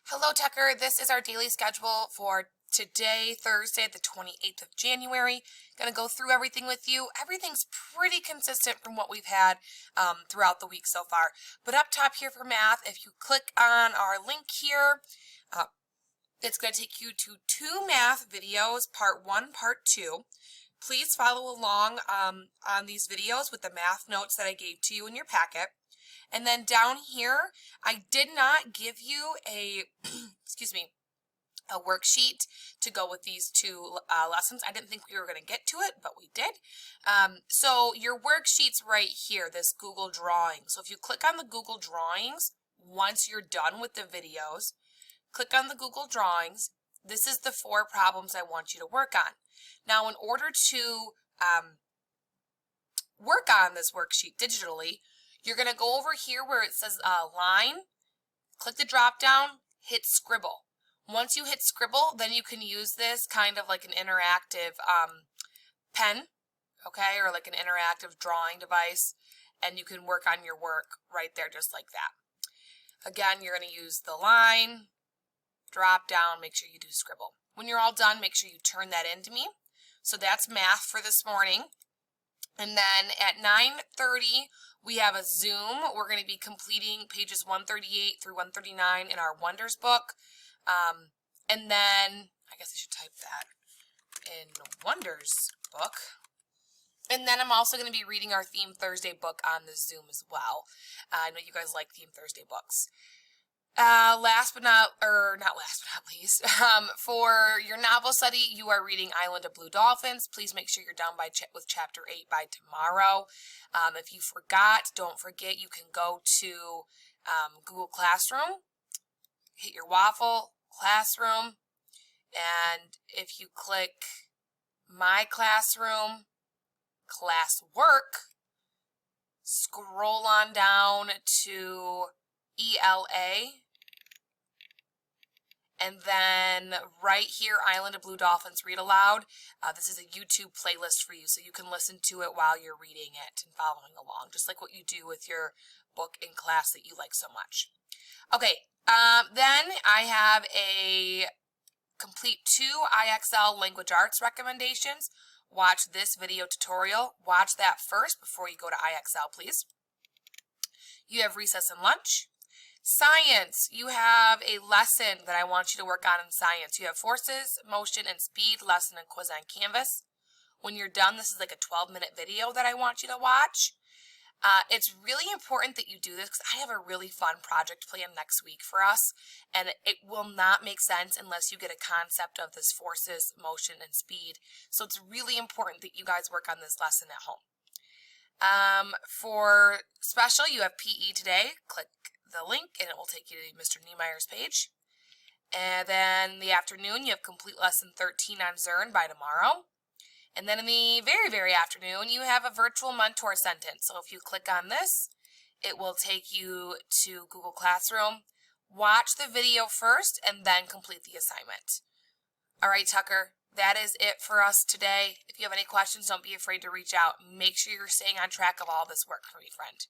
Hello, Tucker. This is our daily schedule for today, Thursday, the 28th of January. Going to go through everything with you. Everything's pretty consistent from what we've had throughout the week so far. But up top here for math, if you click on our link here, it's going to take you to two math videos, part 1, part 2. Please follow along on these videos with the math notes that I gave to you in your packet. And then down here, I did not give you a, excuse me, a worksheet to go with these two lessons. I didn't think we were going to get to it, but we did. So your worksheet's right here, this Google Drawings. So if you click on the Google Drawings, once you're done with the videos, click on the Google Drawings. This is the 4 problems I want you to work on. Now, in order to work on this worksheet digitally, you're going to go over here where it says line, click the drop down, hit scribble. Once you hit scribble, then you can use this kind of like an interactive pen, okay, or like an interactive drawing device, and you can work on your work right there just like that. Again, you're going to use the line, drop down, make sure you do scribble. When you're all done, make sure you turn that in to me. So that's math for this morning. And then at 9:30, we have a Zoom. We're going to be completing pages 138 through 139 in our Wonders book. And then, I guess I should type that in Wonders book. And then I'm also going to be reading our Theme Thursday book on the Zoom as well. I know you guys like Theme Thursday books. Last but not least, for your novel study, you are reading Island of Blue Dolphins. Please make sure you're done with chapter 8 by tomorrow. If you forgot, don't forget you can go to Google Classroom, hit your waffle, Classroom, and if you click My Classroom, Classwork, scroll on down to ELA, and then right here, Island of Blue Dolphins Read Aloud. This is a YouTube playlist for you, so you can listen to it while you're reading it and following along, just like what you do with your book in class that you like so much. Okay, then I have a complete 2 IXL language arts recommendations. Watch this video tutorial. Watch that first before you go to IXL, please. You have recess and lunch. Science, you have a lesson that I want you to work on in science. You have forces, motion, and speed, lesson, and quiz on Canvas. When you're done, this is like a 12-minute video that I want you to watch. It's really important that you do this because I have a really fun project planned next week for us, and it will not make sense unless you get a concept of this forces, motion, and speed. So it's really important that you guys work on this lesson at home. For special, you have PE today. Click the link and it will take you to Mr. Niemeyer's page. And then in the afternoon, you have complete lesson 13 on Zern by tomorrow. And then in the very, very afternoon, you have a virtual mentor sentence. So if you click on this, it will take you to Google Classroom. Watch the video first and then complete the assignment. All right, Tucker, that is it for us today. If you have any questions, don't be afraid to reach out. Make sure you're staying on track of all this work for me, friend.